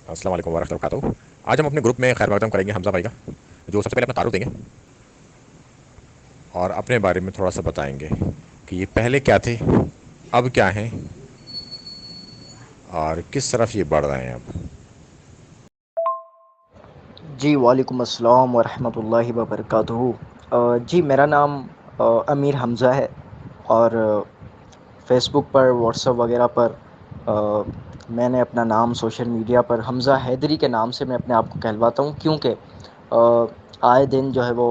السلام علیکم ورحمۃ اللہ وبرکاتہ۔ آج ہم اپنے گروپ میں خیر مقدم کریں گے حمزہ بھائی کا، جو سب سے پہلے اپنا تعارف دیں گے اور اپنے بارے میں تھوڑا سا بتائیں گے کہ یہ پہلے کیا تھے، اب کیا ہیں، اور کس طرف یہ بڑھ رہے ہیں اب۔ جی وعلیکم السلام ورحمۃ اللہ وبرکاتہ۔ جی میرا نام امیر حمزہ ہے، اور فیس بک پر، واٹس ایپ وغیرہ پر میں نے اپنا نام سوشل میڈیا پر حمزہ حیدری کے نام سے میں اپنے آپ کو کہلواتا ہوں، کیونکہ آئے دن جو ہے وہ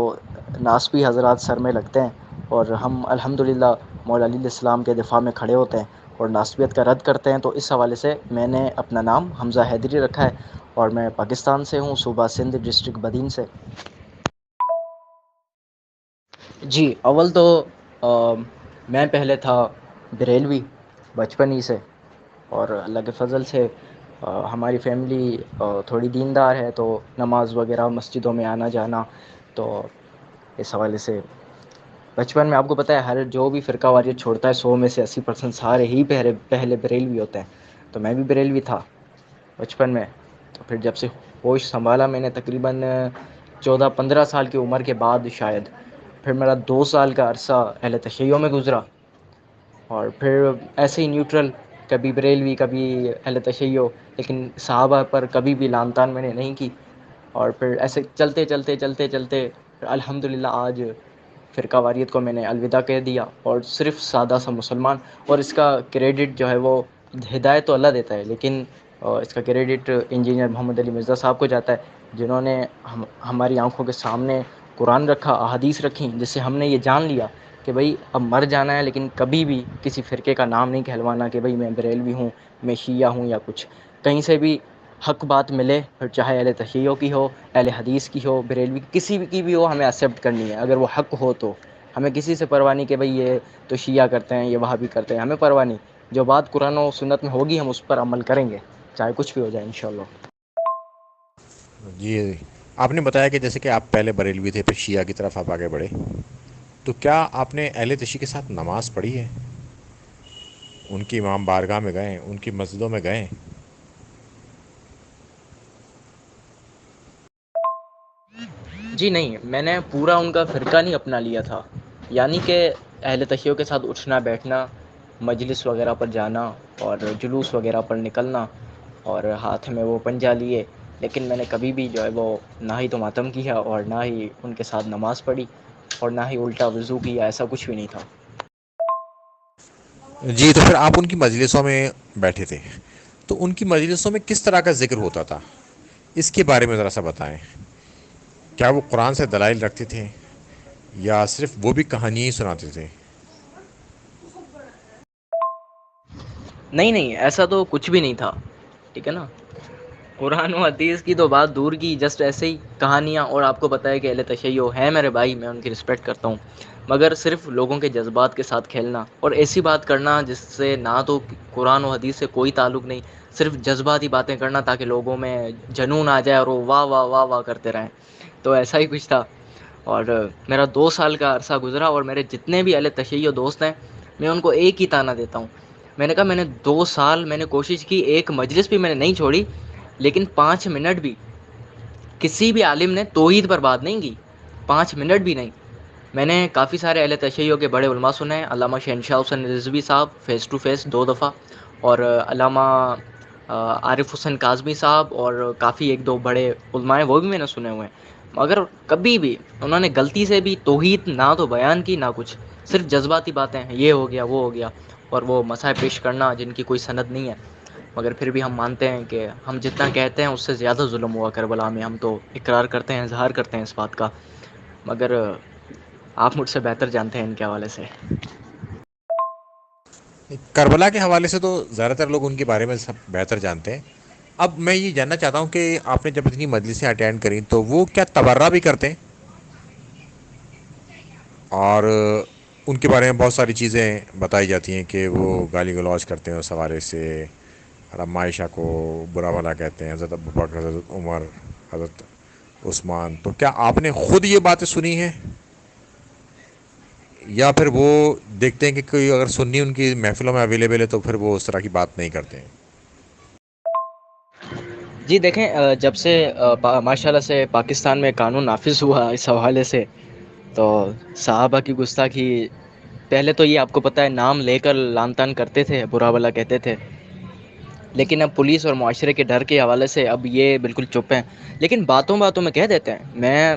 ناسبی حضرات سر میں لگتے ہیں، اور ہم الحمدللہ مولا علیہ السلام کے دفاع میں کھڑے ہوتے ہیں اور ناسبیت کا رد کرتے ہیں، تو اس حوالے سے میں نے اپنا نام حمزہ حیدری رکھا ہے، اور میں پاکستان سے ہوں، صوبہ سندھ، ڈسٹرکٹ بدین سے۔ جی اول تو میں پہلے تھا بریلوی بچپن ہی سے، اور اللہ کے فضل سے ہماری فیملی تھوڑی دیندار ہے، تو نماز وغیرہ مسجدوں میں آنا جانا، تو اس حوالے سے بچپن میں آپ کو پتہ ہے ہر جو بھی فرقہ واریت چھوڑتا ہے 100 میں سے 80% سارے ہی پہلے بریلوی ہوتے ہیں، تو میں بھی بریلوی تھا بچپن میں۔ تو پھر جب سے ہوش سنبھالا میں نے، تقریباً 14-15 سال کی عمر کے بعد شاید، پھر میرا 2 سال کا عرصہ اہل تشیع میں گزرا، اور پھر ایسے ہی نیوٹرل، کبھی بریلوی کبھی اہل تشیع، لیکن صحابہ پر کبھی بھی لان تان میں نے نہیں کی، اور پھر ایسے چلتے چلتے چلتے چلتے الحمدللہ آج فرقہ واریت کو میں نے الوداع کہہ دیا، اور صرف سادہ سا مسلمان۔ اور اس کا کریڈٹ جو ہے وہ ہدایت تو اللہ دیتا ہے، لیکن اس کا کریڈٹ انجینئر محمد علی مرزا صاحب کو جاتا ہے، جنہوں نے ہماری آنکھوں کے سامنے قرآن رکھا، احادیث رکھیں، جس سے ہم نے یہ جان لیا کہ بھئی اب مر جانا ہے، لیکن کبھی بھی کسی فرقے کا نام نہیں کہلوانا کہ بھئی میں بریلوی ہوں، میں شیعہ ہوں، یا کچھ کہیں سے بھی حق بات ملے، پھر چاہے اہل تشیع کی ہو، اہل حدیث کی ہو، بریلوی کسی بھی کی بھی ہو، ہمیں ایکسیپٹ کرنی ہے اگر وہ حق ہو تو۔ ہمیں کسی سے پرواہ نہیں کہ بھئی یہ تو شیعہ کرتے ہیں، یہ وہابی کرتے ہیں، ہمیں پرواہ نہیں، جو بات قرآن و سنت میں ہوگی ہم اس پر عمل کریں گے، چاہے کچھ بھی ہو جائے انشاءاللہ۔ جی، آپ نے بتایا کہ جیسے کہ آپ پہلے بریلوی تھے، پھر شیعہ کی طرف آپ آگے بڑھے، تو کیا آپ نے اہل تشیع کے ساتھ نماز پڑھی ہے؟ ان کی امام بارگاہ میں گئے، ان کی مسجدوں میں گئے؟ جی نہیں، میں نے پورا ان کا فرقہ نہیں اپنا لیا تھا، یعنی کہ اہل تشیع کے ساتھ اٹھنا بیٹھنا، مجلس وغیرہ پر جانا، اور جلوس وغیرہ پر نکلنا، اور ہاتھ میں وہ پنجہ لیے، لیکن میں نے کبھی بھی جو ہے وہ نہ ہی تو ماتم کیا، اور نہ ہی ان کے ساتھ نماز پڑھی، اور نہ ہی الٹا وضو کیا، ایسا کچھ بھی نہیں تھا۔ جی، تو پھر آپ ان کی مجلسوں میں بیٹھے تھے، تو ان کی مجلسوں میں کس طرح کا ذکر ہوتا تھا، اس کے بارے میں ذرا سا بتائیں۔ کیا وہ قرآن سے دلائل رکھتے تھے، یا صرف وہ بھی کہانیاں ہی سناتے تھے؟ نہیں نہیں، ایسا تو کچھ بھی نہیں تھا، ٹھیک ہے نا۔ قرآن و حدیث کی تو بات دور کی، جسٹ ایسے ہی کہانیاں، اور آپ کو پتہ ہے کہ اہل تشیع ہیں میرے بھائی، میں ان کی رسپیکٹ کرتا ہوں، مگر صرف لوگوں کے جذبات کے ساتھ کھیلنا اور ایسی بات کرنا جس سے نہ تو قرآن و حدیث سے کوئی تعلق نہیں، صرف جذباتی باتیں کرنا تاکہ لوگوں میں جنون آ جائے اور وہ واہ واہ واہ واہ کرتے رہیں، تو ایسا ہی کچھ تھا۔ اور میرا 2 سال کا عرصہ گزرا، اور میرے جتنے بھی اہل تشیع دوست ہیں، میں ان کو ایک ہی طعنہ دیتا ہوں، میں نے کہا میں نے 2 سال میں نے کوشش کی، ایک مجلس بھی میں نے نہیں چھوڑی، لیکن 5 منٹ بھی کسی بھی عالم نے توحید پر بات نہیں کی، 5 منٹ بھی نہیں۔ میں نے کافی سارے اہل تشیع کے بڑے علماء سنے ہیں، علامہ شہنشاہ حسین رضوی صاحب فیس ٹو فیس 2 دفعہ، اور علامہ عارف حسین کاظمی صاحب، اور کافی ایک دو بڑے علماء ہیں وہ بھی میں نے سنے ہوئے ہیں، مگر کبھی بھی انہوں نے غلطی سے بھی توحید نہ تو بیان کی نہ کچھ، صرف جذباتی باتیں، یہ ہو گیا وہ ہو گیا، اور وہ مسائل پیش کرنا جن کی کوئی سند نہیں ہے، مگر پھر بھی ہم مانتے ہیں کہ ہم جتنا کہتے ہیں اس سے زیادہ ظلم ہوا کربلا میں، ہم تو اقرار کرتے ہیں، اظہار کرتے ہیں اس بات کا، مگر آپ مجھ سے بہتر جانتے ہیں ان کے حوالے سے۔ کربلا کے حوالے سے تو زیادہ تر لوگ ان کے بارے میں سب بہتر جانتے ہیں۔ اب میں یہ جاننا چاہتا ہوں کہ آپ نے جب اتنی مجلسیں اٹینڈ کریں تو وہ کیا تبرہ بھی کرتے ہیں؟ اور ان کے بارے میں بہت ساری چیزیں بتائی جاتی ہیں کہ وہ گالی گلوچ کرتے ہیں اس حوالے سے، اور عائشہ کو برا بھلا کہتے ہیں، حضرت ابوبکر، حضرت عمر، حضرت عثمان، تو کیا آپ نے خود یہ باتیں سنی ہیں، یا پھر وہ دیکھتے ہیں کہ کوئی اگر سنی ان کی محفلوں میں اویلیبل ہے تو پھر وہ اس طرح کی بات نہیں کرتے ہیں؟ جی دیکھیں، جب سے ماشاء اللہ سے پاکستان میں قانون نافذ ہوا اس حوالے سے، تو صحابہ کی گستاخی، پہلے تو یہ آپ کو پتہ ہے نام لے کر لان تان کرتے تھے، برا بھلا کہتے تھے، لیکن اب پولیس اور معاشرے کے ڈر کے حوالے سے اب یہ بالکل چپ ہیں، لیکن باتوں باتوں میں کہہ دیتے ہیں. میں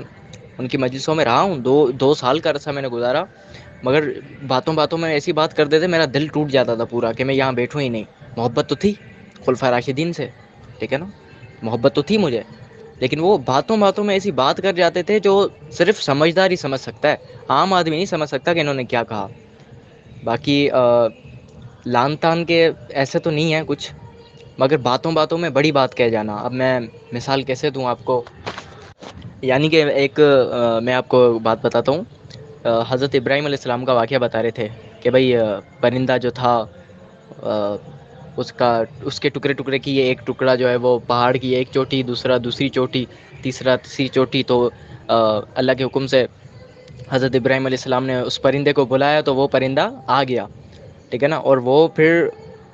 ان کی مجلسوں میں رہا ہوں، دو سال کا عرصہ میں نے گزارا، مگر باتوں باتوں میں ایسی بات کر دیتے میرا دل ٹوٹ جاتا تھا پورا کہ میں یہاں بیٹھوں ہی نہیں. محبت تو تھی خلفائے راشدین سے، ٹھیک ہے نا، محبت تو تھی مجھے، لیکن وہ باتوں باتوں میں ایسی بات کر جاتے تھے جو صرف سمجھدار ہی سمجھ سکتا ہے، عام آدمی نہیں سمجھ سکتا کہ انہوں نے کیا کہا. باقی لان تان کے ایسے تو نہیں ہیں کچھ، مگر باتوں باتوں میں بڑی بات کہہ جانا. اب میں مثال کیسے دوں آپ کو، یعنی کہ ایک میں آپ کو بات بتاتا ہوں. حضرت ابراہیم علیہ السلام کا واقعہ بتا رہے تھے کہ بھائی پرندہ جو تھا، اس کے ٹکڑے ٹکڑے کی، ایک ٹکڑا جو ہے وہ پہاڑ کی ایک چوٹی، دوسرا دوسری چوٹی، تیسرا تیسری چوٹی. تو اللہ کے حکم سے حضرت ابراہیم علیہ السلام نے اس پرندے کو بلایا تو وہ پرندہ آ گیا، ٹھیک ہے نا. اور وہ پھر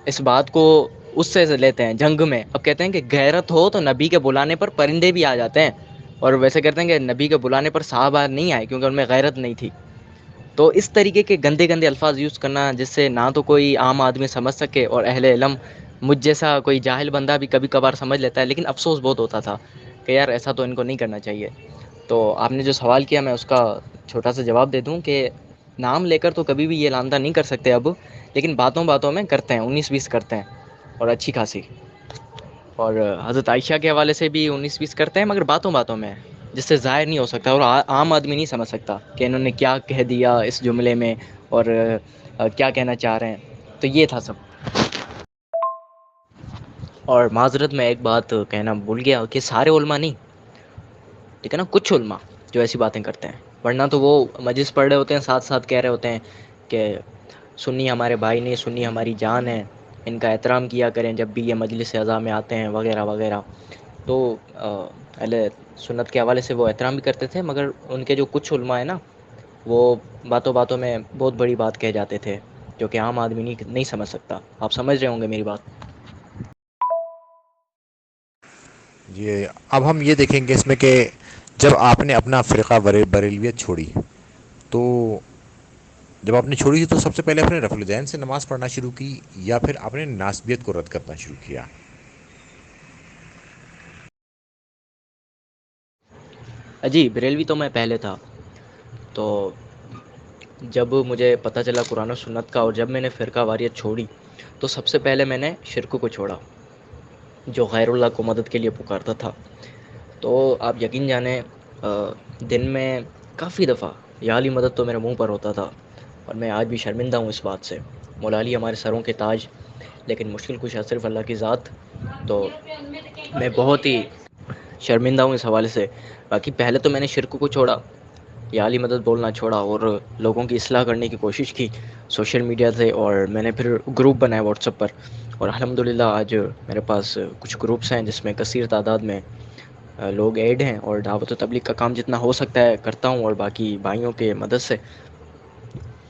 اس بات کو اس سے لیتے ہیں جنگ میں. اب کہتے ہیں کہ غیرت ہو تو نبی کے بلانے پر پرندے بھی آ جاتے ہیں، اور ویسے کہتے ہیں کہ نبی کے بلانے پر صحابہ نہیں آئے کیونکہ ان میں غیرت نہیں تھی. تو اس طریقے کے گندے گندے الفاظ یوز کرنا جس سے نہ تو کوئی عام آدمی سمجھ سکے، اور اہل علم مجھ جیسا کوئی جاہل بندہ بھی کبھی کبھار سمجھ لیتا ہے، لیکن افسوس بہت ہوتا تھا کہ یار ایسا تو ان کو نہیں کرنا چاہیے. تو آپ نے جو سوال کیا میں اس کا چھوٹا سا جواب دے دوں کہ نام لے کر تو کبھی بھی یہ لانتا نہیں کر سکتے اب، لیکن باتوں باتوں میں کرتے ہیں، 19-20 کرتے ہیں، اور اچھی خاصی. اور حضرت عائشہ کے حوالے سے بھی 19-20 کرتے ہیں، مگر باتوں باتوں میں، جس سے ظاہر نہیں ہو سکتا اور عام آدمی نہیں سمجھ سکتا کہ انہوں نے کیا کہہ دیا اس جملے میں اور کیا کہنا چاہ رہے ہیں. تو یہ تھا سب. اور معذرت میں ایک بات کہنا بھول گیا کہ سارے علماء نہیں، ٹھیک ہے نا، کچھ علماء جو ایسی باتیں کرتے ہیں، ورنہ تو وہ مجلس پڑھ رہے ہوتے ہیں، ساتھ ساتھ کہہ رہے ہوتے ہیں کہ سنی ہمارے بھائی نہیں، سنی ہماری جان ہے، ان کا احترام کیا کریں جب بھی یہ مجلس اعضاء میں آتے ہیں وغیرہ وغیرہ. تو اہل سنت کے حوالے سے وہ احترام بھی کرتے تھے، مگر ان کے جو کچھ علماء ہیں نا، وہ باتوں باتوں میں بہت بڑی بات کہہ جاتے تھے جو کہ عام آدمی نہیں سمجھ سکتا. آپ سمجھ رہے ہوں گے میری بات. جی اب ہم یہ دیکھیں گے اس میں کہ جب آپ نے اپنا فرقہ بریلویت چھوڑی، تو جب آپ نے چھوڑی تھی تو سب سے پہلے آپ نے رفع الدین سے نماز پڑھنا شروع کی، یا پھر آپ نے ناسبیت کو رد کرنا شروع کیا؟ جی بریلوی تو میں پہلے تھا. تو جب مجھے پتہ چلا قرآن و سنت کا، اور جب میں نے فرقہ واریت چھوڑی، تو سب سے پہلے میں نے شرک کو چھوڑا جو غیر اللہ کو مدد کے لیے پکارتا تھا. تو آپ یقین جانیں، دن میں کافی دفعہ یا علی مدد تو میرے منہ پر ہوتا تھا، اور میں آج بھی شرمندہ ہوں اس بات سے. مولا علی ہمارے سروں کے تاج، لیکن مشکل کشا صرف اللہ کی ذات. تو میں بہت ہی شرمندہ ہوں اس حوالے سے. باقی پہلے تو میں نے شرک کو چھوڑا، یا علی مدد بولنا چھوڑا، اور لوگوں کی اصلاح کرنے کی کوشش کی سوشل میڈیا سے. اور میں نے پھر گروپ بنایا واٹس ایپ پر، اور الحمدللہ آج میرے پاس کچھ گروپس ہیں جس میں کثیر تعداد میں لوگ ایڈ ہیں، اور دعوت و تبلیغ کا کام جتنا ہو سکتا ہے کرتا ہوں. اور باقی بھائیوں کے مدد سے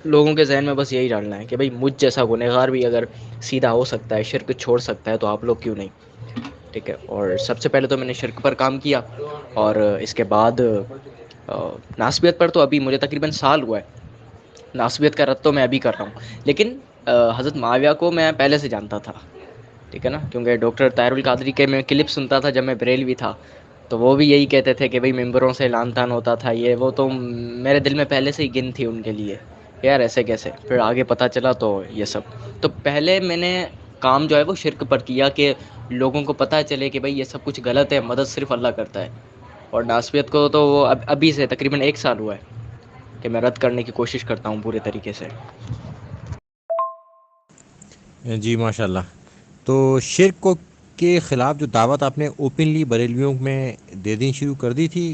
لوگوں کے ذہن میں بس یہی ڈالنا ہے کہ بھائی مجھ جیسا گنہگار بھی اگر سیدھا ہو سکتا ہے، شرک چھوڑ سکتا ہے، تو آپ لوگ کیوں نہیں؟ ٹھیک ہے. اور سب سے پہلے تو میں نے شرک پر کام کیا، اور اس کے بعد ناسبیت پر تو ابھی مجھے تقریباً سال ہوا ہے. ناسبیت کا رد تو میں ابھی کر رہا ہوں، لیکن حضرت معاویہ کو میں پہلے سے جانتا تھا، ٹھیک ہے نا، کیونکہ ڈاکٹر طاہر القادری کے میں کلپ سنتا تھا جب میں بریلوی تھا. تو وہ بھی یہی کہتے تھے کہ بھائی ممبروں سے لان تان ہوتا تھا یہ وہ. تو میرے دل میں پہلے سے ہی گن تھی ان کے لیے، یار ایسے کیسے. پھر آگے پتہ چلا تو یہ سب. تو پہلے میں نے کام جو ہے وہ شرک پر کیا کہ لوگوں کو پتہ چلے کہ بھائی یہ سب کچھ غلط ہے، مدد صرف اللہ کرتا ہے. اور ناسبیت کو تو وہ ابھی سے تقریباً 1 سال ہوا ہے کہ میں رد کرنے کی کوشش کرتا ہوں پورے طریقے سے. جی ماشاء اللہ. تو شرک کو کے خلاف جو دعوت آپ نے اوپنلی بریلویوں میں دے دینی شروع کر دی تھی،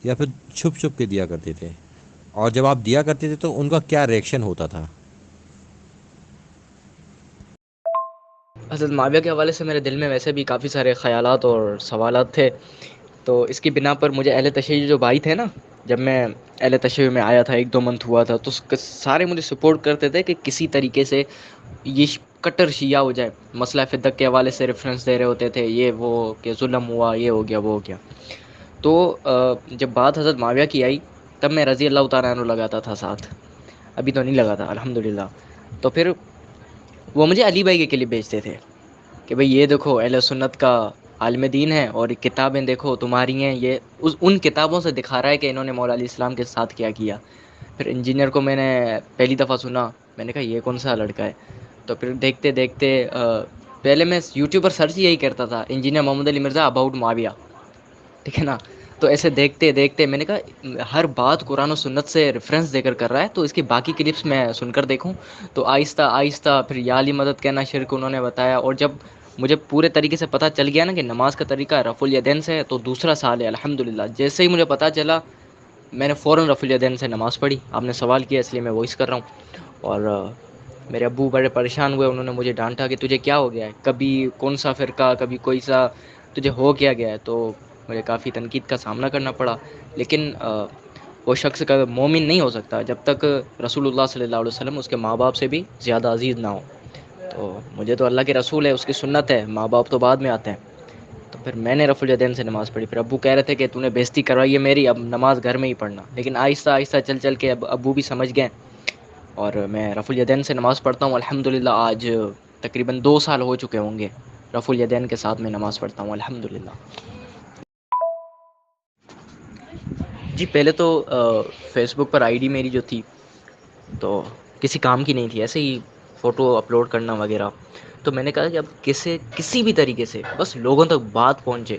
یا پھر چھپ چھپ کے دیا کرتے تھے؟ اور جب آپ دیا کرتے تھے تو ان کا کیا ریئیکشن ہوتا تھا؟ حضرت معاویہ کے حوالے سے میرے دل میں ویسے بھی کافی سارے خیالات اور سوالات تھے. تو اس کی بنا پر مجھے اہل تشیع جو بھائی تھے نا، جب میں اہل تشیع میں آیا تھا 1-2 منتھ ہوا تھا، تو سارے مجھے سپورٹ کرتے تھے کہ کسی طریقے سے یہ کٹر شیعہ ہو جائے، مسئلہ فدق کے حوالے سے ریفرنس دے رہے ہوتے تھے، یہ وہ کہ ظلم ہوا، یہ ہو گیا وہ ہو گیا. تو جب بات حضرت معاویہ کی آئی تب میں رضی اللہ تعالیٰ عنہ لگاتا تھا ساتھ، ابھی تو نہیں لگاتا الحمدللہ. تو پھر وہ مجھے علی بھائی کے کلپ بھیجتے تھے کہ بھئی یہ دیکھو اہل سنت کا عالم دین ہے، اور کتابیں دیکھو تمہاری ہیں، یہ ان کتابوں سے دکھا رہا ہے کہ انہوں نے مولا علیہ السلام کے ساتھ کیا کیا. پھر انجینئر کو میں نے پہلی دفعہ سنا، میں نے کہا یہ کون سا لڑکا ہے. تو پھر دیکھتے دیکھتے پہلے میں یوٹیوب پر سرچ یہی کرتا تھا، انجینئر محمد علی مرزا اباؤٹ معاویہ، ٹھیک ہے نا. تو ایسے دیکھتے دیکھتے میں نے کہا ہر بات قرآن و سنت سے ریفرنس دے کر رہا ہے، تو اس کی باقی کلپس میں سن کر دیکھوں. تو آہستہ آہستہ پھر یا علی مدد کہنا شرک انہوں نے بتایا، اور جب مجھے پورے طریقے سے پتہ چل گیا نا کہ نماز کا طریقہ رفع الیدین سے ہے، تو دوسرا سال ہے الحمدللہ. جیسے ہی مجھے پتہ چلا میں نے فوراً رفع الیدین سے نماز پڑھی. آپ نے سوال کیا اس لیے میں وائس کر رہا ہوں. اور میرے ابو بڑے پریشان ہوئے، انہوں نے مجھے ڈانٹا کہ تجھے کیا ہو گیا ہے، کبھی کون سا فرقہ، کبھی کوئی سا، تجھے ہو کیا گیا ہے. تو مجھے کافی تنقید کا سامنا کرنا پڑا، لیکن وہ شخص کا مومن نہیں ہو سکتا جب تک رسول اللہ صلی اللہ علیہ وسلم اس کے ماں باپ سے بھی زیادہ عزیز نہ ہو. تو مجھے تو اللہ کے رسول ہے، اس کی سنت ہے، ماں باپ تو بعد میں آتے ہیں. تو پھر میں نے رفع الیدین سے نماز پڑھی. پھر ابو کہہ رہے تھے کہ تو نے بےزتی کروائی ہے میری، اب نماز گھر میں ہی پڑھنا. لیکن آہستہ آہستہ چل چل کے اب ابو بھی سمجھ گئے، اور میں رفع الیدین سے نماز پڑھتا ہوں الحمدللہ. آج تقریباً 2 سال ہو چکے ہوں گے رفع الیدین کے ساتھ میں نماز پڑھتا ہوں الحمدللہ. جی پہلے تو face book per I D میری جو تھی تو کسی کام کی نہیں تھی، ایسے ہی فوٹو اپلوڈ کرنا وغیرہ. تو میں نے کہا کہ اب کسی بھی طریقے سے بس لوگوں تک بات پہنچے.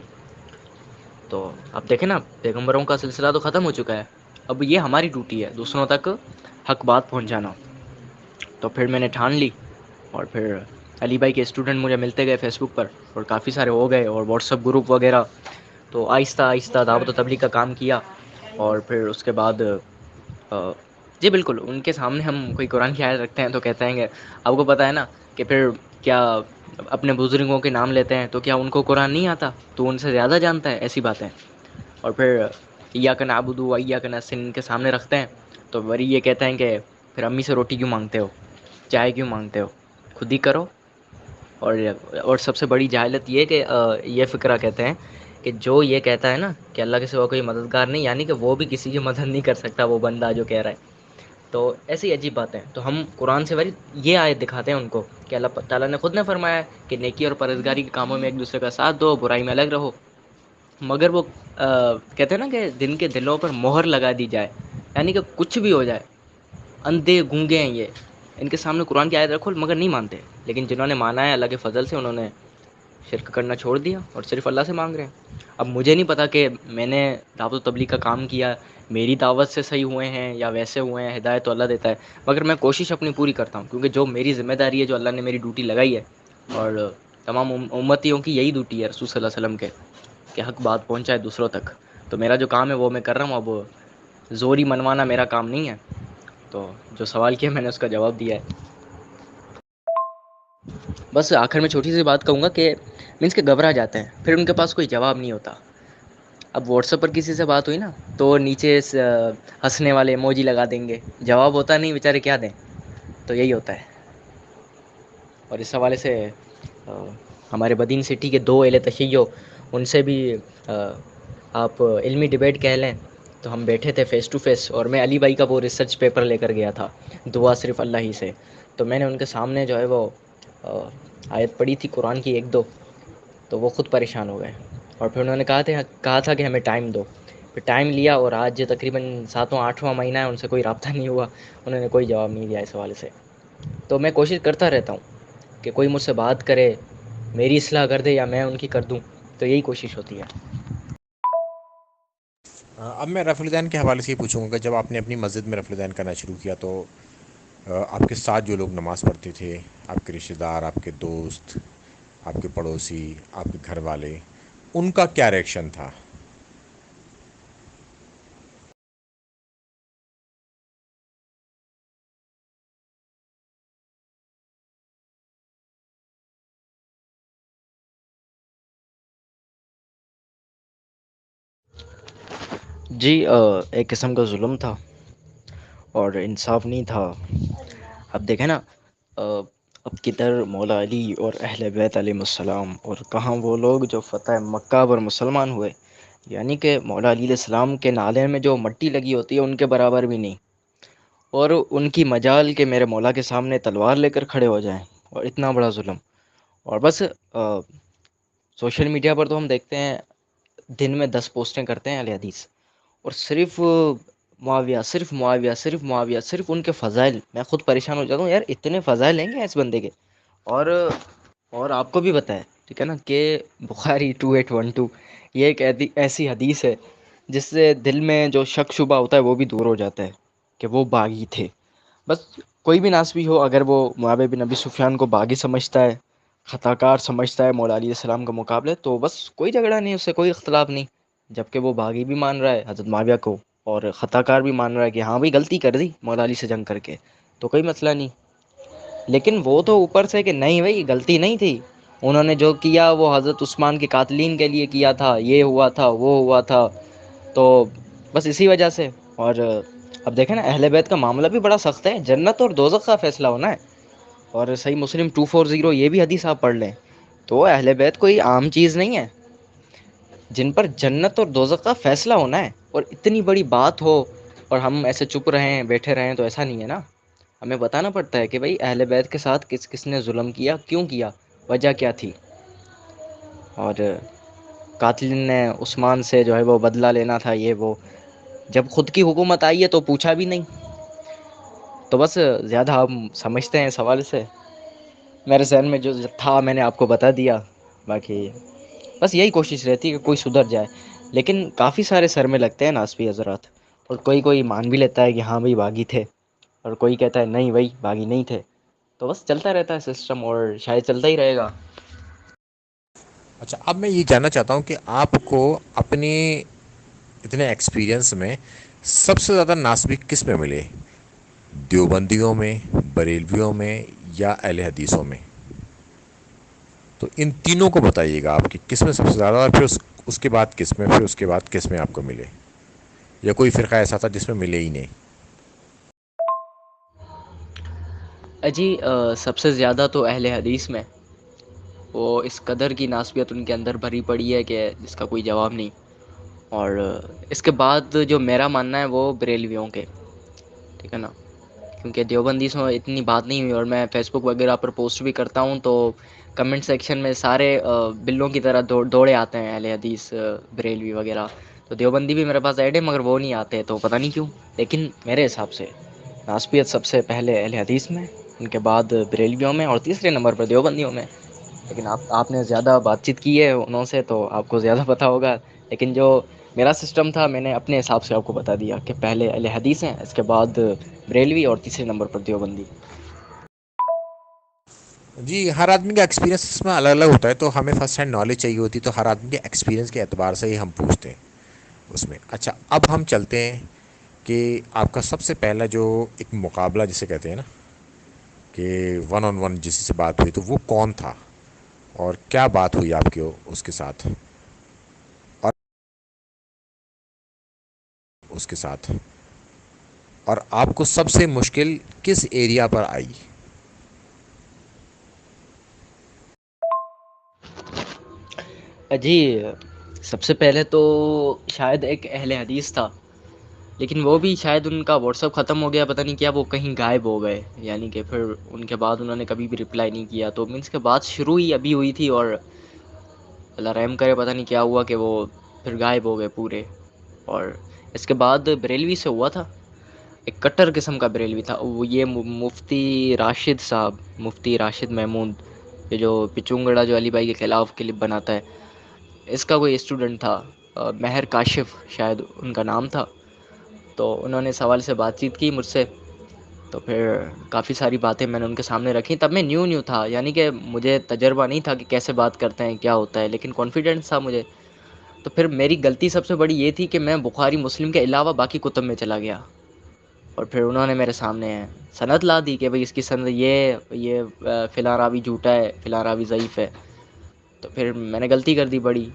تو اب دیکھیں نا، پیغمبروں کا سلسلہ تو ختم ہو چکا ہے، اب یہ ہماری ڈیوٹی ہے دوسروں تک حق بات پہنچانا. تو پھر میں نے ٹھان لی، اور پھر علی بھائی کے اسٹوڈنٹ مجھے ملتے گئے فیس بک پر، اور کافی سارے ہو گئے، اور واٹس ایپ گروپ وغیرہ. تو آہستہ آہستہ دعوت و تبلیغ کا کام کیا. اور پھر اس کے بعد جی بالکل ان کے سامنے ہم کوئی قرآن کی آیت رکھتے ہیں تو کہتے ہیں کہ آپ کو پتہ ہے نا کہ پھر کیا اپنے بزرگوں کے نام لیتے ہیں تو کیا ان کو قرآن نہیں آتا، تو ان سے زیادہ جانتا ہے، ایسی باتیں. اور پھر ایاک نعبد و ایاک نستعین کے سامنے رکھتے ہیں تو وری یہ کہتے ہیں کہ پھر امی سے روٹی کیوں مانگتے ہو، چائے کیوں مانگتے ہو، خود ہی کرو. اور سب سے بڑی جہالت یہ کہ یہ فقرہ کہتے ہیں کہ جو یہ کہتا ہے نا کہ اللہ کے سوا کوئی مددگار نہیں، یعنی کہ وہ بھی کسی کی مدد نہیں کر سکتا وہ بندہ جو کہہ رہا ہے. تو ایسی عجیب بات ہے. تو ہم قرآن سے وری یہ آیت دکھاتے ہیں ان کو کہ اللہ تعالیٰ نے خود نے فرمایا کہ نیکی اور پرہیزگاری کے کاموں میں ایک دوسرے کا ساتھ دو، برائی میں الگ رہو. مگر وہ کہتے ہیں نا کہ جن کے دلوں پر مہر لگا دی جائے، یعنی کہ کچھ بھی ہو جائے، اندھے گونگے ہیں یہ، ان کے سامنے قرآن کی آیت رکھو مگر نہیں مانتے. لیکن جنہوں نے مانا ہے اللہ کے فضل سے، انہوں نے شرک کرنا چھوڑ دیا اور صرف اللہ سے مانگ رہے ہیں. اب مجھے نہیں پتا کہ میں نے دعوت و تبلیغ کا کام کیا، میری دعوت سے صحیح ہوئے ہیں یا ویسے ہوئے ہیں، ہدایت تو اللہ دیتا ہے. مگر میں کوشش اپنی پوری کرتا ہوں، کیونکہ جو میری ذمہ داری ہے، جو اللہ نے میری ڈیوٹی لگائی ہے، اور تمام امتیوں کی یہی ڈیوٹی ہے رسول صلی اللہ علیہ وسلم کے، کہ حق بات پہنچائے دوسروں تک. تو میرا جو کام ہے وہ میں کر رہا ہوں. اب زوری منوانا میرا کام نہیں ہے. تو جو سوال کیا میں نے اس کا جواب دیا ہے. بس آخر میں چھوٹی سی بات کہوں گا کہ مینس کہ گھبرا جاتے ہیں، پھر ان کے پاس کوئی جواب نہیں ہوتا. اب واٹس ایپ پر کسی سے بات ہوئی نا تو نیچے ہنسنے والے ایموجی لگا دیں گے، جواب ہوتا نہیں بیچارے کیا دیں. تو یہی ہوتا ہے. اور اس حوالے سے ہمارے بدین سٹی کے 2 اہل تشیع، ان سے بھی آپ علمی ڈبیٹ کہہ لیں، تو ہم بیٹھے تھے فیس ٹو فیس، اور میں علی بھائی کا وہ ریسرچ پیپر لے کر گیا تھا، دعا صرف اللہ ہی سے. تو میں نے ان کے سامنے جو ہے وہ آیت پڑھی تھی قرآن کی 1-2، تو وہ خود پریشان ہو گئے. اور پھر انہوں نے کہا تھا کہ ہمیں ٹائم دو. پھر ٹائم لیا، اور آج تقریباً 7واں-8واں مہینہ ہے، ان سے کوئی رابطہ نہیں ہوا، انہوں نے کوئی جواب نہیں دیا اس حوالے سے. تو میں کوشش کرتا رہتا ہوں کہ کوئی مجھ سے بات کرے، میری اصلاح کر دے یا میں ان کی کر دوں، تو یہی کوشش ہوتی ہے. اب میں رفع الیدین کے حوالے سے یہ پوچھوں گا کہ جب آپ نے اپنی مسجد میں رفع الیدین کرنا شروع کیا تو آپ کے ساتھ جو لوگ نماز پڑھتے تھے، آپ کے رشتہ دار، آپ کے دوست، آپ کے پڑوسی، آپ کے گھر والے، ان کا کیا ریئیکشن تھا؟ جی ایک قسم کا ظلم تھا اور انصاف نہیں تھا. اب دیکھیں نا، اب کدھر مولا علی اور اہل بیت علیہ السلام، اور کہاں وہ لوگ جو فتح مکہ پر مسلمان ہوئے، یعنی کہ مولا علی علیہ السلام کے نالے میں جو مٹی لگی ہوتی ہے ان کے برابر بھی نہیں، اور ان کی مجال کہ میرے مولا کے سامنے تلوار لے کر کھڑے ہو جائیں، اور اتنا بڑا ظلم۔ اور بس سوشل میڈیا پر تو ہم دیکھتے ہیں دن میں 10 پوسٹیں کرتے ہیں اہل حدیث، اور صرف معاویہ، صرف معاویہ، صرف معاویہ، صرف ان کے فضائل۔ میں خود پریشان ہو جاتا ہوں، یار اتنے فضائل ہیں کیا اس بندے کے؟ اور اور آپ کو بھی پتہ ہے، ٹھیک ہے نا، کہ بخاری 2812 یہ ایک ایسی حدیث ہے جس سے دل میں جو شک شبہ ہوتا ہے وہ بھی دور ہو جاتا ہے کہ وہ باغی تھے۔ بس کوئی بھی ناسبی ہو، اگر وہ معاویہ بن ابی سفیان کو باغی سمجھتا ہے، خطا کار سمجھتا ہے مولا علیہ السلام کا مقابلے، تو بس کوئی جھگڑا نہیں، اس سے کوئی اختلاف نہیں، جبکہ وہ باغی بھی مان رہا ہے حضرت معاویہ کو، اور خطا کار بھی مان رہا ہے کہ ہاں بھائی غلطی کر دی مولا علی سے جنگ کر کے، تو کوئی مسئلہ نہیں۔ لیکن وہ تو اوپر سے کہ نہیں بھائی غلطی نہیں تھی، انہوں نے جو کیا وہ حضرت عثمان کے قاتلین کے لیے کیا تھا، یہ ہوا تھا، وہ ہوا تھا، تو بس اسی وجہ سے۔ اور اب دیکھیں نا، اہل بیت کا معاملہ بھی بڑا سخت ہے، جنت اور دوزخ کا فیصلہ ہونا ہے، اور صحیح مسلم 240 یہ بھی حدیث آپ پڑھ لیں، تو اہل بیت کوئی عام چیز نہیں ہے جن پر جنت اور دوزخ کا فیصلہ ہونا ہے، اور اتنی بڑی بات ہو اور ہم ایسے چپ رہیں بیٹھے رہیں، تو ایسا نہیں ہے نا، ہمیں بتانا پڑتا ہے کہ بھائی اہل بیت کے ساتھ کس کس نے ظلم کیا، کیوں کیا، وجہ کیا تھی۔ اور قاتل نے عثمان سے جو ہے وہ بدلہ لینا تھا، یہ وہ، جب خود کی حکومت آئی ہے تو پوچھا بھی نہیں۔ تو بس زیادہ ہم سمجھتے ہیں اس حوالے سے، میرے ذہن میں جو تھا میں نے آپ کو بتا دیا، باقی بس یہی کوشش رہتی ہے کہ کوئی سدھر جائے، لیکن کافی سارے سر میں لگتے ہیں ناسبی حضرات، اور کوئی کوئی مان بھی لیتا ہے کہ ہاں بھائی باغی تھے، اور کوئی کہتا ہے نہیں بھائی باغی نہیں تھے، تو بس چلتا رہتا ہے سسٹم، اور شاید چلتا ہی رہے گا۔ اچھا، اب میں یہ جاننا چاہتا ہوں کہ آپ کو اپنی اتنے ایکسپیرینس میں سب سے زیادہ ناسبک کس میں ملے؟ دیوبندیوں میں، بریلویوں میں، یا اہل حدیثوں میں؟ تو ان تینوں کو بتائیے گا آپ کی کس میں سب سے زیادہ، اور پھر اس کے بعد کس میں، پھر اس کے بعد کس میں آپ کو ملے، یا کوئی فرقہ ایسا تھا جس میں ملے ہی نہیں؟ جی سب سے زیادہ تو اہل حدیث میں، وہ اس قدر کی ناسبیت ان کے اندر بھری پڑی ہے کہ جس کا کوئی جواب نہیں۔ اور اس کے بعد جو میرا ماننا ہے وہ بریلویوں کے، ٹھیک ہے نا، کیونکہ دیوبندی سے اتنی بات نہیں ہوئی، اور میں فیس بک وغیرہ پر پوسٹ بھی کرتا ہوں، تو کمنٹ سیکشن میں سارے بلوں کی طرح دوڑے آتے ہیں اہل حدیث، بریلوی وغیرہ، تو دیوبندی بھی میرے پاس ایڈ ہے، مگر وہ نہیں آتے، تو پتہ نہیں کیوں، لیکن میرے حساب سے ناسبیت سب سے پہلے اہل حدیث میں، ان کے بعد بریلویوں میں، اور تیسرے نمبر پر دیوبندیوں میں۔ لیکن آپ نے زیادہ بات چیت کی ہے انہوں سے، تو آپ کو زیادہ پتہ ہوگا، لیکن جو میرا سسٹم تھا میں نے اپنے حساب سے آپ کو بتا دیا کہ پہلے اہل حدیث ہیں، اس کے بعد بریلوی، اور تیسرے نمبر پر دیوبندی۔ جی، ہر آدمی کا ایکسپیرینس اس میں الگ الگ ہوتا ہے، تو ہمیں فرسٹ ہینڈ نالج چاہیے ہوتی ہے، تو ہر آدمی کے ایکسپیرینس کے اعتبار سے ہی ہم پوچھتے ہیں اس میں۔ اچھا، اب ہم چلتے ہیں کہ آپ کا سب سے پہلا جو ایک مقابلہ جسے کہتے ہیں نا، کہ ون آن ون جس سے بات ہوئی، تو وہ کون تھا اور کیا بات ہوئی آپ کے اس کے ساتھ، اور اس کے ساتھ، اور آپ کو سب سے مشکل کس ایریا پر آئی؟ جی سب سے پہلے تو شاید ایک اہل حدیث تھا، لیکن وہ بھی شاید ان کا واٹس ایپ ختم ہو گیا، پتہ نہیں کیا، وہ کہیں غائب ہو گئے، یعنی کہ پھر ان کے بعد انہوں نے کبھی بھی رپلائی نہیں کیا، تو مینس کے بات شروع ہی ابھی ہوئی تھی، اور اللہ رحم کرے پتہ نہیں کیا ہوا کہ وہ پھر غائب ہو گئے پورے۔ اور اس کے بعد بریلوی سے ہوا تھا، ایک کٹر قسم کا بریلوی تھا وہ، یہ مفتی راشد صاحب، مفتی راشد محمود، یہ جو پچونگڑا جو علی بھائی کے خلاف کلپ بناتا ہے، اس کا کوئی اسٹوڈنٹ تھا، مہر کاشف شاید ان کا نام تھا، تو انہوں نے اس حوالے سے بات چیت کی مجھ سے، تو پھر کافی ساری باتیں میں نے ان کے سامنے رکھی، تب میں نیو تھا، یعنی کہ مجھے تجربہ نہیں تھا کہ کیسے بات کرتے ہیں کیا ہوتا ہے، لیکن کانفیڈنس تھا مجھے۔ تو پھر میری غلطی سب سے بڑی یہ تھی کہ میں بخاری مسلم کے علاوہ باقی کتب میں چلا گیا، اور پھر انہوں نے میرے سامنے سند لا دی کہ بھئی اس کی سند یہ فلاں راوی جھوٹا ہے، فلاں راوی ضعیف ہے، تو پھر میں نے غلطی کر دی بڑی،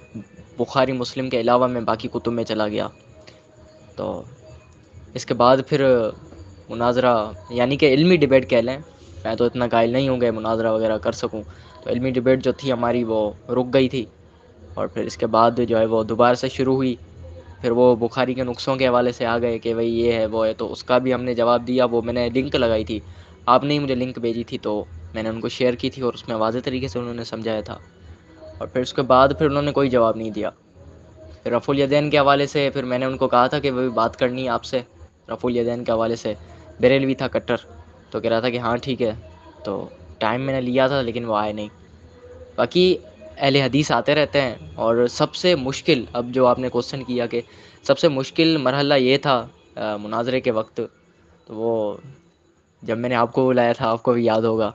بخاری مسلم کے علاوہ میں باقی کتب میں چلا گیا، تو اس کے بعد پھر مناظرہ، یعنی کہ علمی ڈیبیٹ کہہ لیں، میں تو اتنا قائل نہیں ہوں کہ مناظرہ وغیرہ کر سکوں. تو علمی ڈبیٹ جو تھی ہماری وہ رک گئی تھی، اور پھر اس کے بعد جو ہے وہ دوبارہ سے شروع ہوئی. پھر وہ بخاری کے نسخوں کے حوالے سے آ گئے کہ بھائی یہ ہے وہ ہے، تو اس کا بھی ہم نے جواب دیا. وہ میں نے لنک لگائی تھی، آپ نے ہی مجھے لنک بھیجی تھی، تو میں نے ان کو شیئر کی تھی اور اس میں واضح طریقے سے انہوں نے سمجھایا تھا. اور پھر اس کے بعد پھر انہوں نے کوئی جواب نہیں دیا. پھر رفع الیدین کے حوالے سے پھر میں نے ان کو کہا تھا کہ وہ بات کرنی ہے آپ سے رفع الیدین کے حوالے سے. بریلوی تھا کٹر، تو کہہ رہا تھا کہ ہاں ٹھیک ہے. تو ٹائم میں نے لیا تھا لیکن وہ آئے نہیں. باقی اہل حدیث آتے رہتے ہیں. اور سب سے مشکل، اب جو آپ نے کوশ্چن کیا کہ سب سے مشکل مرحلہ یہ تھا مناظرے کے وقت، تو وہ جب میں نے آپ کو بلایا تھا، آپ کو بھی یاد ہوگا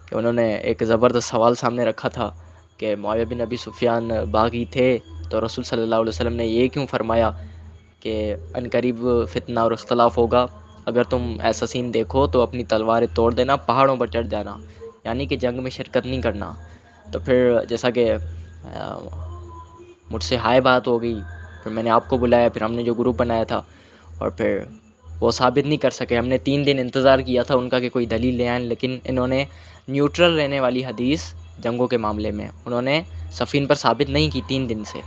کہ انہوں نے ایک زبردست سوال سامنے رکھا تھا کہ معاویہ بن ابی سفیان باغی تھے تو رسول صلی اللہ علیہ وسلم نے یہ کیوں فرمایا کہ عنقریب فتنہ اور اختلاف ہوگا، اگر تم ایسا سین دیکھو تو اپنی تلواریں توڑ دینا، پہاڑوں پر چڑھ جانا، یعنی کہ جنگ میں شرکت نہیں کرنا. تو پھر جیسا کہ مجھ سے ہائے بات ہو گئی، پھر میں نے آپ کو بلایا، پھر ہم نے جو گروپ بنایا تھا، اور پھر وہ ثابت نہیں کر سکے. ہم نے 3 دن انتظار کیا تھا ان کا کہ کوئی دلیل لے آئیں، لیکن انہوں نے نیوٹرل رہنے والی حدیث جنگوں کے معاملے میں انہوں نے صفین پر ثابت نہیں کی 3 دن سے.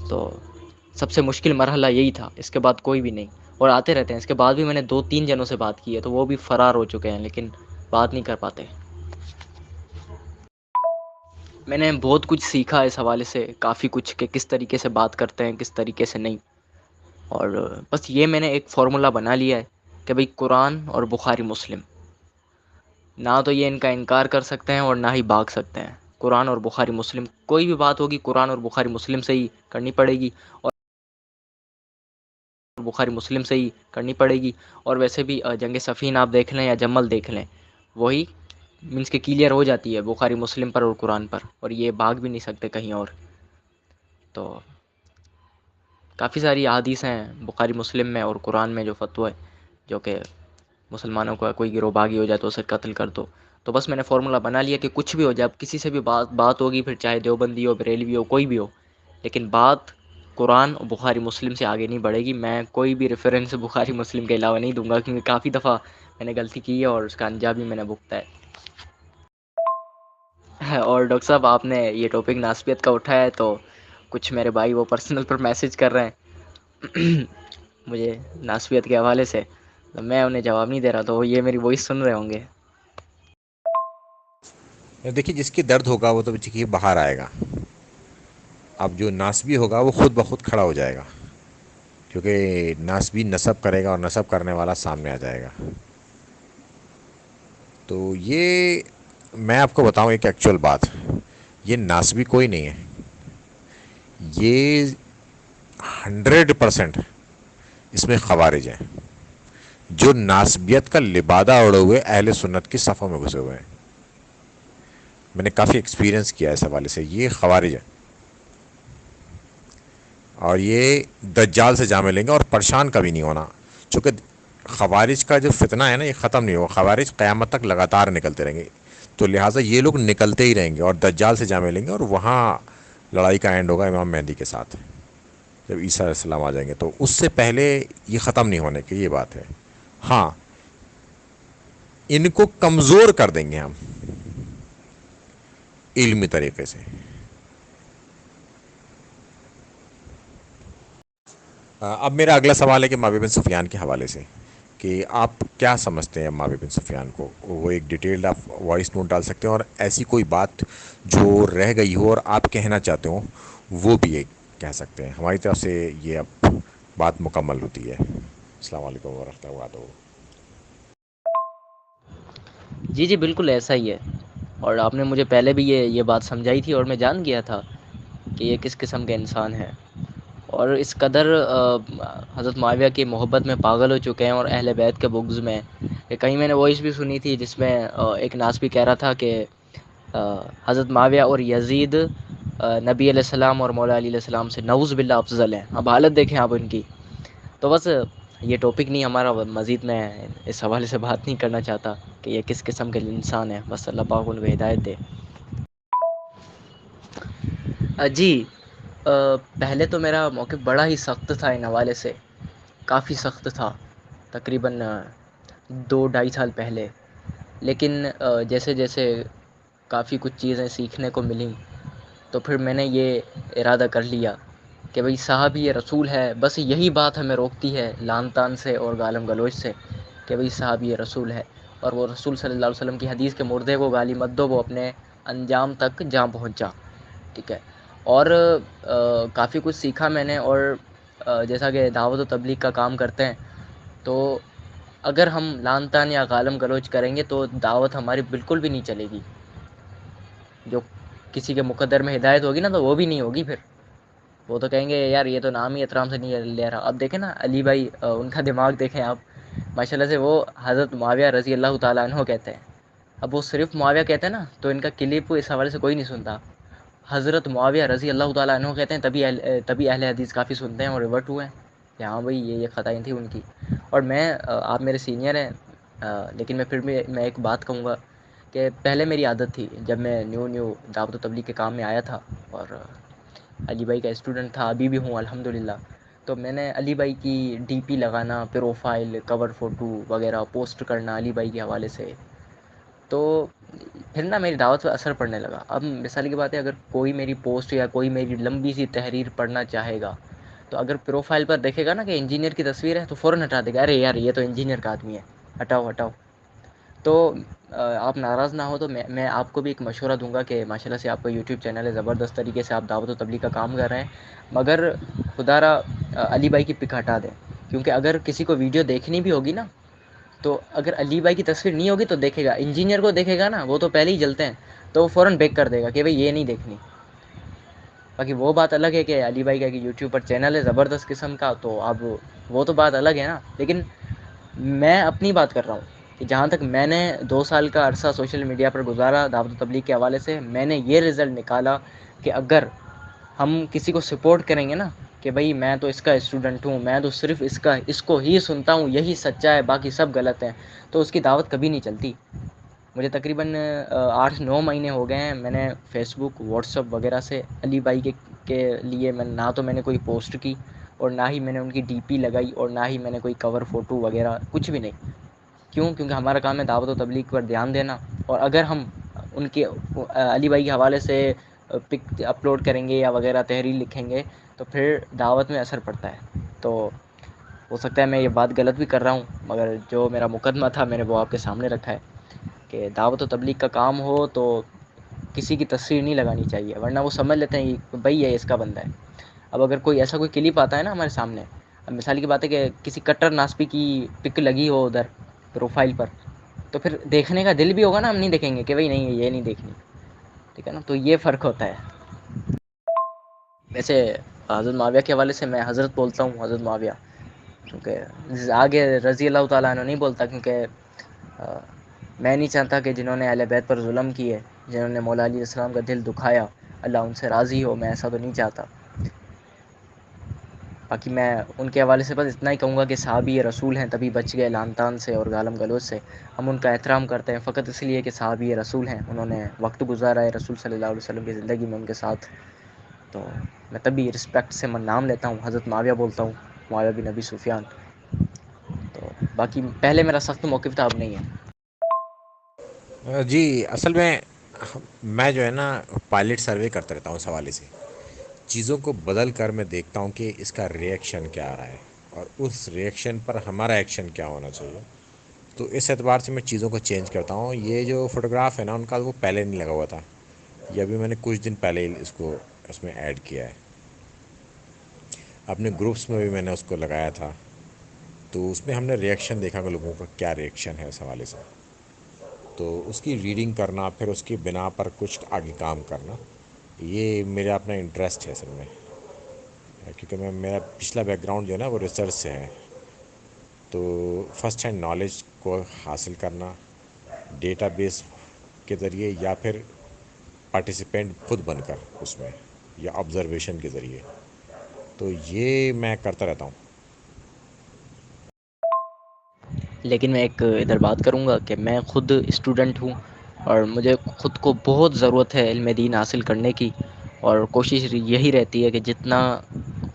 تو سب سے مشکل مرحلہ یہی تھا، اس کے بعد کوئی بھی نہیں. اور آتے رہتے ہیں، اس کے بعد بھی میں نے 2-3 جنوں سے بات کی ہے، تو وہ بھی فرار ہو چکے ہیں لیکن بات نہیں کر پاتے. میں نے بہت کچھ سیکھا اس حوالے سے، کافی کچھ کہ کس طریقے سے بات کرتے ہیں، کس طریقے سے نہیں. اور بس یہ میں نے ایک فارمولا بنا لیا ہے کہ بھئی قرآن اور بخاری مسلم، نہ تو یہ ان کا انکار کر سکتے ہیں اور نہ ہی بھاگ سکتے ہیں. قرآن اور بخاری مسلم، کوئی بھی بات ہوگی قرآن اور بخاری مسلم سے ہی کرنی پڑے گی، اور بخاری مسلم سے ہی کرنی پڑے گی. اور ویسے بھی جنگ صفین آپ دیکھ لیں یا جمل دیکھ لیں، وہی مینس کہ کلیئر ہو جاتی ہے بخاری مسلم پر اور قرآن پر، اور یہ بھاگ بھی نہیں سکتے کہیں اور. تو کافی ساری احادیث ہیں بخاری مسلم میں اور قرآن میں جو فتویٰ ہے، جو کہ مسلمانوں کا کوئی گروہ باغی ہو جائے تو اسے قتل کر دو. تو بس میں نے فارمولا بنا لیا کہ کچھ بھی ہو جائے، اب کسی سے بھی بات ہوگی، پھر چاہے دیوبندی ہو، بریلوی ہو، کوئی بھی ہو، لیکن بات قرآن اور بخاری مسلم سے آگے نہیں بڑھے گی. میں کوئی بھی ریفرنس بخاری مسلم کے علاوہ نہیں دوں گا، کیونکہ کافی دفعہ میں نے غلطی کی ہے اور اس کا انجام بھی میں نے بھگتا ہے. اور ڈاکٹر صاحب آپ نے یہ ٹاپک ناسبیت کا اٹھایا ہے، تو کچھ میرے بھائی وہ پرسنل پر میسج کر رہے ہیں مجھے ناسبیت کے حوالے سے، تو میں انہیں جواب نہیں دے رہا، تو یہ میری وائس سن رہے ہوں گے. دیکھیے جس کی درد ہوگا وہ تو دیکھیے باہر آئے گا. اب جو ناسبی ہوگا وہ خود بخود کھڑا ہو جائے گا، کیونکہ ناسبی نصب کرے گا اور نصب کرنے والا سامنے آ جائے گا. تو یہ میں آپ کو بتاؤں ایک ایکچوئل بات، یہ ناسبی کوئی نہیں ہے، یہ 100% اس میں خوارج ہیں جو ناسبیت کا لبادہ اوڑے ہوئے اہل سنت کی صفوں میں گھسے ہوئے ہیں. میں نے کافی ایکسپیرینس کیا اس حوالے سے، یہ خوارج ہے. اور یہ دجال سے جا ملیں گے اور پریشان کبھی نہیں ہونا، چونکہ خوارج کا جو فتنہ ہے نا یہ ختم نہیں ہوگا. خوارج قیامت تک لگاتار نکلتے رہیں گے، تو لہٰذا یہ لوگ نکلتے ہی رہیں گے اور دجال سے جا ملیں گے، اور وہاں لڑائی کا اینڈ ہوگا امام مہدی کے ساتھ جب عیسیٰ علیہ السلام آ جائیں گے. تو اس سے پہلے یہ ختم نہیں ہونے کی یہ بات ہے. ہاں ان کو کمزور کر دیں گے ہم علمی طریقے سے. اب میرا اگلا سوال ہے کہ معاویہ بن سفیان کے حوالے سے، کہ آپ کیا سمجھتے ہیں معاویہ بن سفیان کو؟ وہ ایک ڈیٹیلڈ آپ وائس نوٹ ڈال سکتے ہیں، اور ایسی کوئی بات جو رہ گئی ہو اور آپ کہنا چاہتے ہو وہ بھی ایک کہہ سکتے ہیں. ہماری طرف سے یہ اب بات مکمل ہوتی ہے. السلام علیکم ورحمۃ اللہ وبرکاتہ. جی جی بالکل ایسا ہی ہے، اور آپ نے مجھے پہلے بھی یہ بات سمجھائی تھی، اور میں جان گیا تھا کہ یہ کس قسم کے انسان ہے. اور اس قدر حضرت معاویہ کی محبت میں پاگل ہو چکے ہیں اور اہل بیت کے بغض میں، کہ کہیں میں نے وائس بھی سنی تھی جس میں ایک ناسبی کہہ رہا تھا کہ حضرت معاویہ اور یزید نبی علیہ السلام اور مولا علی علیہ السلام سے نعوذ باللہ افضل ہیں. اب حالت دیکھیں آپ ان کی. تو بس یہ ٹاپک نہیں ہمارا، مزید میں اس حوالے سے بات نہیں کرنا چاہتا کہ یہ کس قسم کے انسان ہیں. بس اللہ پاک ان کو ہدایت دے. جی پہلے تو میرا موقف بڑا ہی سخت تھا ان حوالے سے، کافی سخت تھا. تقریباً 2-2.5 سال پہلے لیکن جیسے جیسے کافی کچھ چیزیں سیکھنے کو ملیں، تو پھر میں نے یہ ارادہ کر لیا کہ بھئی صاحب یہ رسول ہے، بس یہی بات ہمیں روکتی ہے لعن طعن سے اور گالم گلوچ سے، کہ بھئی صاحب یہ رسول ہے، اور وہ رسول صلی اللہ علیہ وسلم کی حدیث کے مردے کو گالی مت دو، وہ اپنے انجام تک جا پہنچا، ٹھیک ہے۔ اور کافی کچھ سیکھا میں نے، اور جیسا کہ دعوت و تبلیغ کا کام کرتے ہیں، تو اگر ہم لعن طعن یا گالم گلوچ کریں گے تو دعوت ہماری بالکل بھی نہیں چلے گی، جو کسی کے مقدر میں ہدایت ہوگی نا تو وہ بھی نہیں ہوگی پھر، وہ تو کہیں گے یار یہ تو نام ہی احترام سے نہیں لے رہا۔ اب دیکھیں نا علی بھائی، ان کا دماغ دیکھیں آپ، ماشاء اللہ سے وہ حضرت معاویہ رضی اللہ تعالیٰ عنہ کہتے ہیں۔ اب وہ صرف معاویہ کہتے ہیں نا تو ان کا کلپ اس حوالے سے کوئی نہیں سنتا، حضرت معاویہ رضی اللہ تعالیٰ عنہ کہتے ہیں، تبھی اہل حدیث کافی سنتے ہیں اور ریورٹ ہوئے ہیں کہ ہاں بھائی یہ خطائیں تھیں ان کی۔ اور میں آپ میرے سینئر ہیں، لیکن میں پھر بھی میں ایک بات کہوں گا کہ پہلے میری عادت تھی جب میں نیو دعوت و تبلیغ کے کام میں آیا تھا اور علی بھائی کا اسٹوڈنٹ تھا، ابھی بھی ہوں الحمدللہ، تو میں نے علی بھائی کی ڈی پی لگانا، پروفائل، کور فوٹو وغیرہ پوسٹ کرنا علی بھائی کے حوالے سے، تو پھر نا میری دعوت پہ اثر پڑنے لگا۔ اب مثال کی بات ہے، اگر کوئی میری پوسٹ یا کوئی میری لمبی سی تحریر پڑھنا چاہے گا تو اگر پروفائل پر دیکھے گا نا کہ انجینئر کی تصویر ہے تو فوراً ہٹا دے گا، ارے یار یہ تو انجینئر کا آدمی ہے، ہٹاؤ ہٹاؤ۔ تو آپ ناراض نہ ہو تو میں آپ کو بھی ایک مشورہ دوں گا کہ ماشاء اللہ سے آپ کا یوٹیوب چینل ہے، زبردست طریقے سے آپ دعوت و تبلیغ کا کام کر رہے ہیں، مگر خدا را علی بھائی کی پک ہٹا دیں، کیونکہ اگر کسی کو ویڈیو دیکھنی بھی ہوگی نا تو اگر علی بھائی کی تصویر نہیں ہوگی تو دیکھے گا، انجینئر کو دیکھے گا نا وہ تو پہلے ہی جلتے ہیں، تو وہ فوراً بیک کر دے گا کہ بھئی یہ نہیں دیکھنی۔ باقی وہ بات الگ ہے کہ علی بھائی کا کہ یوٹیوب پر چینل ہے زبردست قسم کا، تو اب وہ تو بات الگ ہے نا، لیکن میں اپنی بات کر رہا ہوں کہ جہاں تک میں نے 2 سال کا عرصہ سوشل میڈیا پر گزارا دعوت و تبلیغ کے حوالے سے، میں نے یہ رزلٹ نکالا کہ اگر ہم کسی کو سپورٹ کریں گے نا کہ بھئی میں تو اس کا اسٹوڈنٹ ہوں، میں تو صرف اس کو ہی سنتا ہوں، یہی سچا ہے باقی سب غلط ہیں، تو اس کی دعوت کبھی نہیں چلتی۔ مجھے تقریباً 8-9 مہینے ہو گئے ہیں، میں نے فیس بک، واٹس ایپ وغیرہ سے علی بھائی کے لیے نہ تو میں نے کوئی پوسٹ کی اور نہ ہی میں نے ان کی ڈی پی لگائی اور نہ ہی میں نے کوئی کور فوٹو وغیرہ کچھ بھی نہیں۔ کیوں؟ کیونکہ ہمارا کام ہے دعوت و تبلیغ پر دھیان دینا، اور اگر ہم ان کے علی بھائی کے حوالے سے پک اپلوڈ کریں گے یا وغیرہ تحریر لکھیں گے تو پھر دعوت میں اثر پڑتا ہے۔ تو ہو سکتا ہے میں یہ بات غلط بھی کر رہا ہوں، مگر جو میرا مقدمہ تھا میں نے وہ آپ کے سامنے رکھا ہے کہ دعوت و تبلیغ کا کام ہو تو کسی کی تصویر نہیں لگانی چاہیے، ورنہ وہ سمجھ لیتے ہیں کہ بھئی یہ اس کا بندہ ہے۔ اب اگر کوئی ایسا کوئی کلپ آتا ہے نا ہمارے سامنے، اب مثال کی بات ہے کہ کسی کٹر ناسپی کی پک لگی ہو ادھر پروفائل پر، تو پھر دیکھنے کا دل بھی ہوگا نا، ہم نہیں دیکھیں گے کہ بھئی نہیں یہ نہیں دیکھنی، ٹھیک ہے نا، تو یہ فرق ہوتا ہے۔ ویسے حضرت معاویہ کے حوالے سے میں حضرت بولتا ہوں، حضرت معاویہ، کیونکہ آگے رضی اللہ تعالیٰ عنہ نہیں بولتا، کیونکہ میں نہیں چاہتا کہ جنہوں نے اہل بیت پر ظلم کیے، جنہوں نے مولا علی علیہ السلام کا دل دکھایا، اللہ ان سے راضی ہو، میں ایسا تو نہیں چاہتا۔ باقی میں ان کے حوالے سے بس اتنا ہی کہوں گا کہ صحابی رسول ہیں تبھی بچ گئے لعن طعن سے اور گالم گلوچ سے۔ ہم ان کا احترام کرتے ہیں فقط اس لیے کہ صحابی رسول ہیں، انہوں نے وقت گزارا ہے رسول صلی اللہ علیہ وسلم کی زندگی میں ان کے ساتھ، تو میں تبھی رسپیکٹ سے میں نام لیتا ہوں، حضرت معاویہ بولتا ہوں، معاویہ بن ابی سفیان۔ تو باقی پہلے میرا سخت موقف تھا، اب نہیں ہے۔ جی اصل میں جو ہے نا پائلٹ سروے کرتا رہتا ہوں اس حوالے سے، چیزوں کو بدل کر میں دیکھتا ہوں کہ اس کا ریئیکشن کیا آ رہا ہے اور اس ریئیکشن پر ہمارا ایکشن کیا ہونا چاہیے، تو اس اعتبار سے میں چیزوں کو چینج کرتا ہوں۔ یہ جو فوٹوگراف ہے نا ان کا وہ پہلے نہیں لگا ہوا تھا، یہ ابھی میں نے کچھ دن پہلے ہی اس میں ایڈ کیا ہے، اپنے گروپس میں بھی میں نے اس کو لگایا تھا، تو اس میں ہم نے ریئیکشن دیکھا کہ لوگوں کا کیا ریئیکشن ہے اس حوالے سے، تو اس کی ریڈنگ کرنا، پھر اس کی بنا پر کچھ آگے کام کرنا، یہ میرا اپنا انٹرسٹ ہے اصل میں، کیونکہ میرا پچھلا بیک گراؤنڈ جو ہے نا وہ ریسرچ سے ہے، تو فرسٹ ہینڈ نالج کو حاصل کرنا ڈیٹا بیس کے ذریعے یا پھر پارٹیسپینٹ خود بن کر اس میں، یا آبزرویشن کے ذریعے، تو یہ میں کرتا رہتا ہوں۔ لیکن میں ایک ادھر بات کروں گا کہ میں خود اسٹوڈنٹ ہوں اور مجھے خود کو بہت ضرورت ہے علم دین حاصل کرنے کی، اور کوشش یہی رہتی ہے کہ جتنا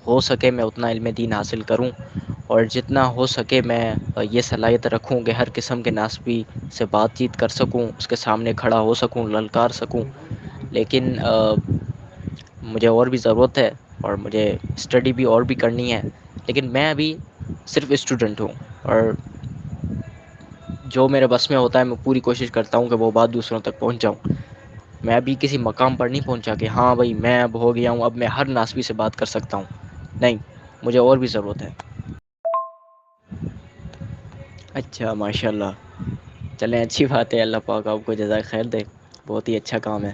ہو سکے میں اتنا علم دین حاصل کروں اور جتنا ہو سکے میں یہ صلاحیت رکھوں کہ ہر قسم کے ناسبی سے بات چیت کر سکوں، اس کے سامنے کھڑا ہو سکوں، للکار سکوں. لیکن مجھے اور بھی ضرورت ہے، اور مجھے اسٹڈی بھی اور بھی کرنی ہے. لیکن میں ابھی صرف اسٹوڈنٹ ہوں، اور جو میرے بس میں ہوتا ہے میں پوری کوشش کرتا ہوں کہ وہ بات دوسروں تک پہنچ جاؤں. میں ابھی کسی مقام پر نہیں پہنچا کہ ہاں بھائی میں اب ہو گیا ہوں، اب میں ہر ناسبی سے بات کر سکتا ہوں. نہیں، مجھے اور بھی ضرورت ہے. اچھا، ماشاء اللہ. چلیں، اچھی بات ہے. اللہ پاک آپ کو جزائے خیر دے. بہت ہی اچھا کام ہے.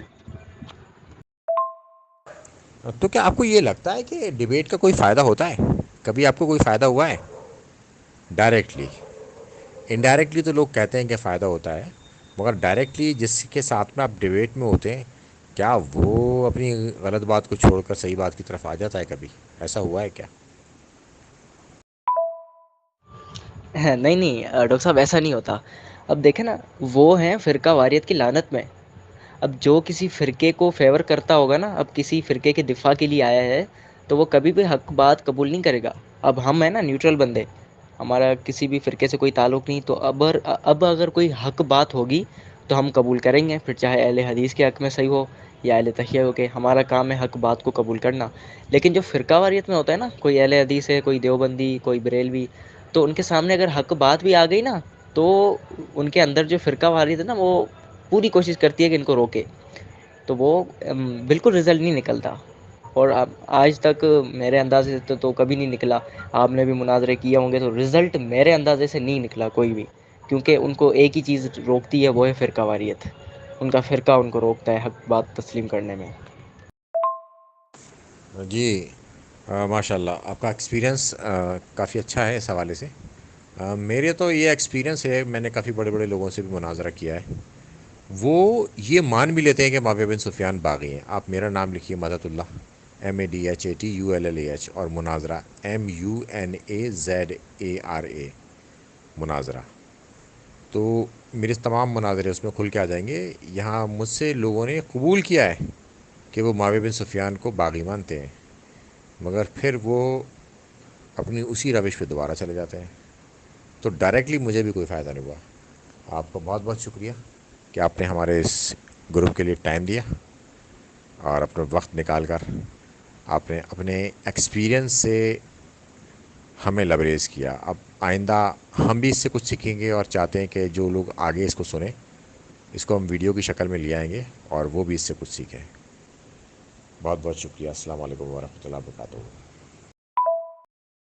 تو کیا آپ کو یہ لگتا ہے کہ ڈیبیٹ کا کوئی فائدہ ہوتا ہے؟ کبھی آپ کو کوئی فائدہ ہوا ہے ڈائریکٹلی؟ انڈائریکٹلی تو لوگ کہتے ہیں کہ فائدہ ہوتا ہے، مگر ڈائریکٹلی جس کے ساتھ میں آپ ڈیبیٹ میں ہوتے ہیں، کیا وہ اپنی غلط بات کو چھوڑ کر صحیح بات کی طرف آ جاتا ہے؟ کبھی ایسا ہوا ہے کیا؟ نہیں نہیں ڈاکٹر صاحب، ایسا نہیں ہوتا. اب دیکھیں نا، وہ ہیں فرقہ واریت کی لعنت میں. اب جو کسی فرقے کو فیور کرتا ہوگا نا، اب کسی فرقے کے دفاع کے لیے آیا ہے، تو وہ کبھی بھی حق بات قبول نہیں کرے گا. اب ہم ہیں نا نیوٹرل بندے، ہمارا کسی بھی فرقے سے کوئی تعلق نہیں. تو اب اگر کوئی حق بات ہوگی تو ہم قبول کریں گے، پھر چاہے اہل حدیث کے حق میں صحیح ہو یا اہل تشیع ہو. کہ ہمارا کام ہے حق بات کو قبول کرنا. لیکن جو فرقہ واریت میں ہوتا ہے نا، کوئی اہل حدیث ہے، کوئی دیوبندی، کوئی بریلوی، تو ان کے سامنے اگر حق بات بھی آ گئی نا، تو ان کے اندر جو فرقہ واریت ہے نا، وہ پوری کوشش کرتی ہے کہ ان کو روکے. تو وہ بالکل رزلٹ نہیں نکلتا. اور آج تک میرے اندازے سے تو کبھی نہیں نکلا. آپ نے بھی مناظرے کیے ہوں گے، تو رزلٹ میرے اندازے سے نہیں نکلا کوئی بھی. کیونکہ ان کو ایک ہی چیز روکتی ہے، وہ ہے فرقہ واریت. ان کا فرقہ ان کو روکتا ہے حق بات تسلیم کرنے میں. جی، ماشاء اللہ، آپ کا ایکسپیرینس کافی اچھا ہے اس حوالے سے. میرے تو یہ ایکسپیرینس ہے، میں نے کافی بڑے بڑے لوگوں سے بھی مناظرہ کیا ہے. وہ یہ مان بھی لیتے ہیں کہ معاویہ بن سفیان باغی ہیں. آپ میرا نام لکھیے، مدحت اللہ، MADHATULLAH، اور مناظرہ MUNAZARA، مناظرہ. تو میرے تمام مناظرے اس میں کھل کے آ جائیں گے. یہاں مجھ سے لوگوں نے قبول کیا ہے کہ وہ معاویہ بن سفیان کو باغی مانتے ہیں، مگر پھر وہ اپنی اسی روش پہ دوبارہ چلے جاتے ہیں. تو ڈائریکٹلی مجھے بھی کوئی فائدہ نہیں ہوا. آپ کا بہت بہت شکریہ کہ آپ نے ہمارے اس گروپ کے لیے ٹائم دیا، اور اپنا وقت نکال کر آپ نے اپنے ایکسپیرینس سے ہمیں لبریز کیا. اب آئندہ ہم بھی اس سے کچھ سیکھیں گے، اور چاہتے ہیں کہ جو لوگ آگے اس کو سنیں، اس کو ہم ویڈیو کی شکل میں لے آئیں گے، اور وہ بھی اس سے کچھ سیکھیں. بہت بہت شکریہ. السلام علیکم ورحمۃ اللہ وبرکاتہ.